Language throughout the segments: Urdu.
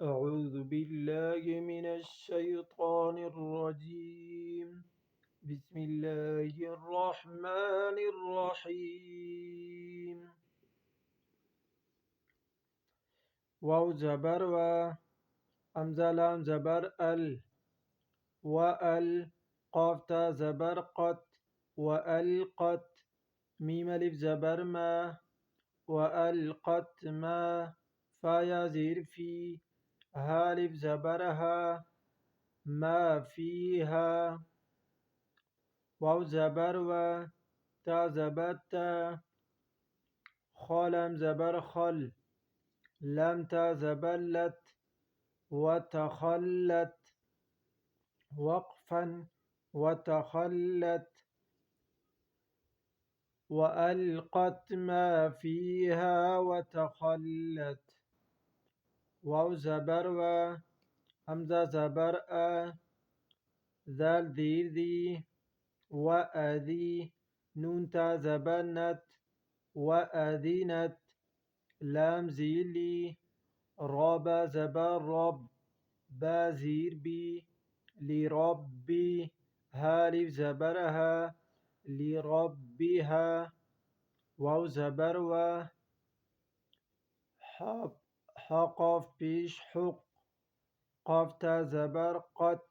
أعوذ بالله من الشيطان الرجيم. بسم الله الرحمن الرحيم. واو زبر و، همزة لام زبر ال، وال، قاف تا زبر قت، وألقت، ميم ألف زبر ما، وألقت ما، فا يا زير في، ها ألف زبرها، ما فيها، واو زبر و، تا زبر تا، خا لام زبر خل، لام تا زبر لت، وتخلت، وقفا، وتخلت، وألقت ما فيها وتخلت، واو زبر و، همزة زبر أ، ذال ذير ذي، وأذي، نون تا زبر نت، وأذنت، لام زير لي، رابا زبر رب، با زير بي، لربي، هالف زبرها، لربها، واو زبر و، حقف پیش حق، قاف تا زبر قت،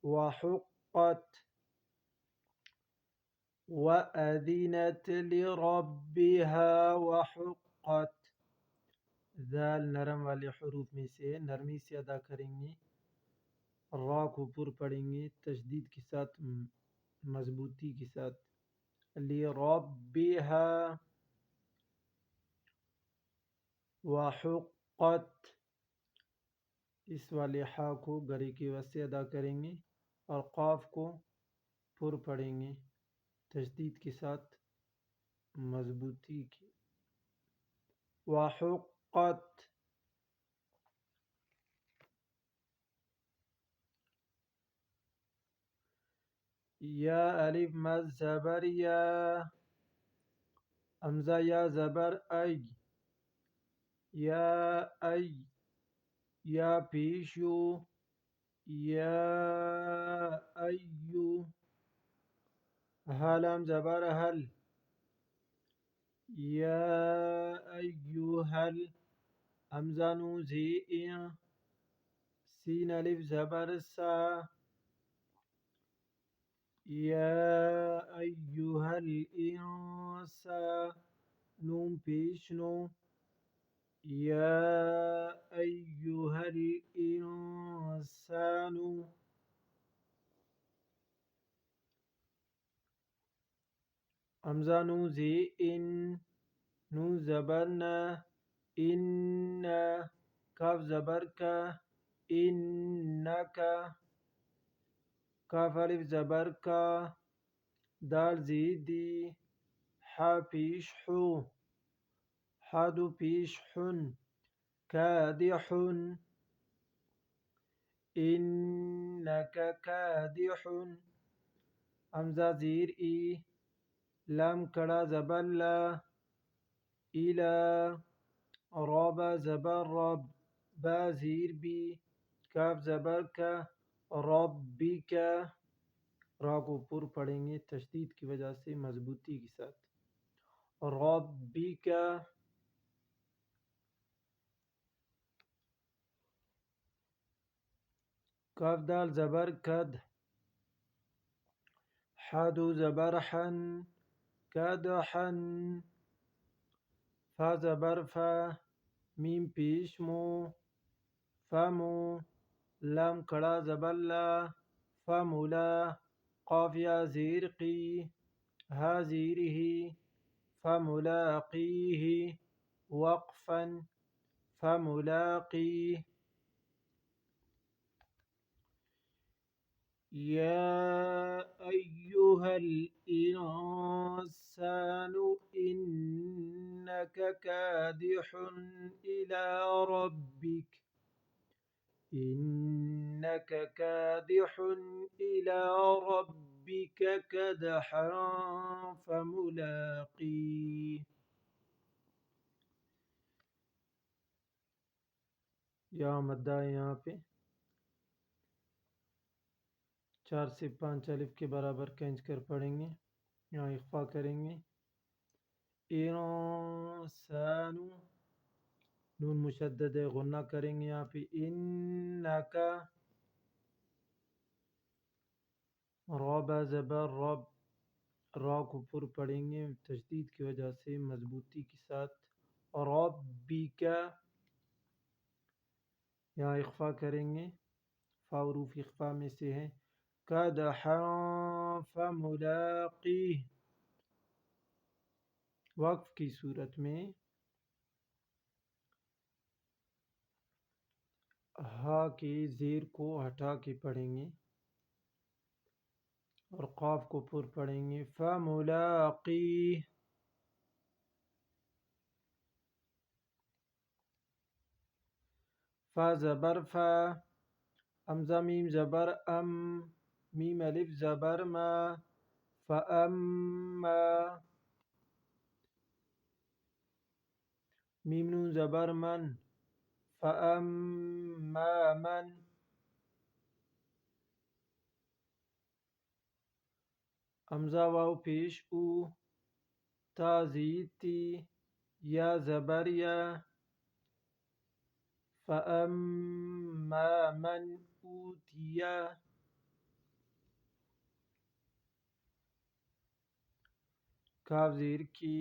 وحقت، وأذنت لربها وحقت. ذال نرم والے حروف میں سے نرمی سے ادا کریں گے، را کو پر پڑھیں گے تشدید کے ساتھ، مضبوطی کے ساتھ. لربها وحقت، اس والے حا کو گرے کی وجہ سے ادا کریں گے اور قاف کو پر پڑھیں گے تشدید کے ساتھ، مضبوطی کی. وحقت، یا الف مد زبر یا، حمزہ یا زبر ای، یا ای، یا پیشو، یا ایو، حلم زبر حل، یا ایوہل، حمزہ نو زی این، سین الف زبر سا، یا ایوہ الانسان، نون پیش نو، یا ایوہ الانسان، حمزہ نو زی ان، نو زبر نا، ان، کاف زبر کا، انکا، کاف الف زبر کا، دال زید دی، حا پیش حو، حادو پیش حن، کادحن، انکا کادحن، حمزہ زیر ای، لام کڑا زبر لا، الى، رابا زبر رب، با زیر بی، کاف زبر کا، ربک، را کو پر پڑھیں گے تشدید کی وجہ سے مضبوطی کے ساتھ. ربک، کاف دال زبر کد، حادو زبر حن، کدحن، فا زبر فا، میم پیش مو، فمو، لام کڑا زبر لا، فمولا، قاف یا زیر قی، ہا زیر ہی، فملاقیہ، وقفا، فملاقیہ. یا ایہا الانسان انک کادح الی ربک، انک کادح الی ربک کدحا فملاقیہ. یہاں مدہ ہے، یہاں پہ 4 سے 5 الف کے برابر کھینچ کر پڑھیں گے، یہاں اخفا کریں گے. انسانو، نون مشدد ہے، غنہ کریں گے یہاں پہ. انکا، رابع زبر رب، را کو پر پڑھیں گے تشدید کی وجہ سے مضبوطی کے ساتھ. ربک، یہاں اخفا کریں گے، فا حروف اخفا میں سے ہے. قدحا فملاقیہ، وقف کی صورت میں ہا کے زیر کو ہٹا کے پڑھیں گے اور قاف کو پر پڑھیں گے. فملاقیہ، فا زبر فا، حمزہ میم زبر ام، میم الف زبر ما، فاما، میم نون زبر من، فاما من، حمزہ واو پیش او، تا زید تی، یا زبر یا، فاما من اوتی، کاف زیر کی،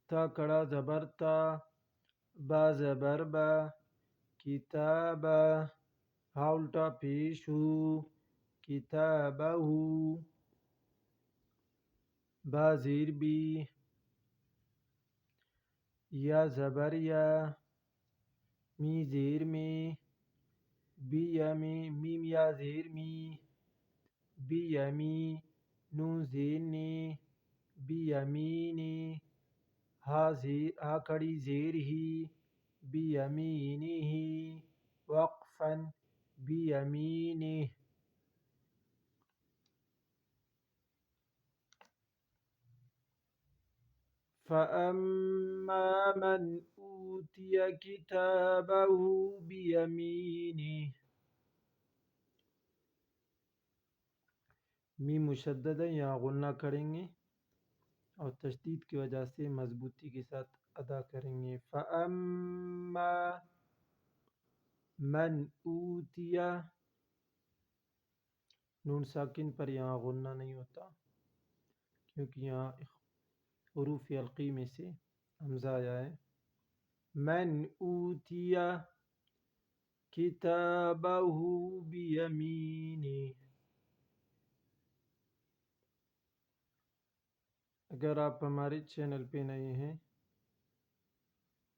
تا کڑا زبر تا، با زبر با، کتابا، ہا الٹا پیش ہو، کتابہ، با زیر بی، یا زبر یا، می زیر می، بی یمی، میم یا زیر می، بی یمی، نون زیر نی، بی یمینی، ہا کڑی زیر ہی، بی یمینی ہی، وقفا، بی یمینی. فَأَمَّا مَنْ أُوتِيَ كِتَابَهُ بِيَمِينِهِ، میم مشدد ہے، یہاں غنہ کریں گے اور تشدید کی وجہ سے مضبوطی کے ساتھ ادا کریں گے. فَأَمَّا مَنْ أُوتِيَ، نون ساکن پر یہاں غنہ نہیں ہوتا کیونکہ یہاں حروف حلقی میں سے حمزہ آیا ہے. من اوتیہ کتابہ بیمینہ. اگر آپ ہمارے چینل پہ نئے ہیں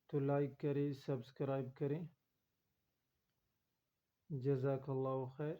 تو لائک کریں، سبسکرائب کریں. جزاک اللہ خیر.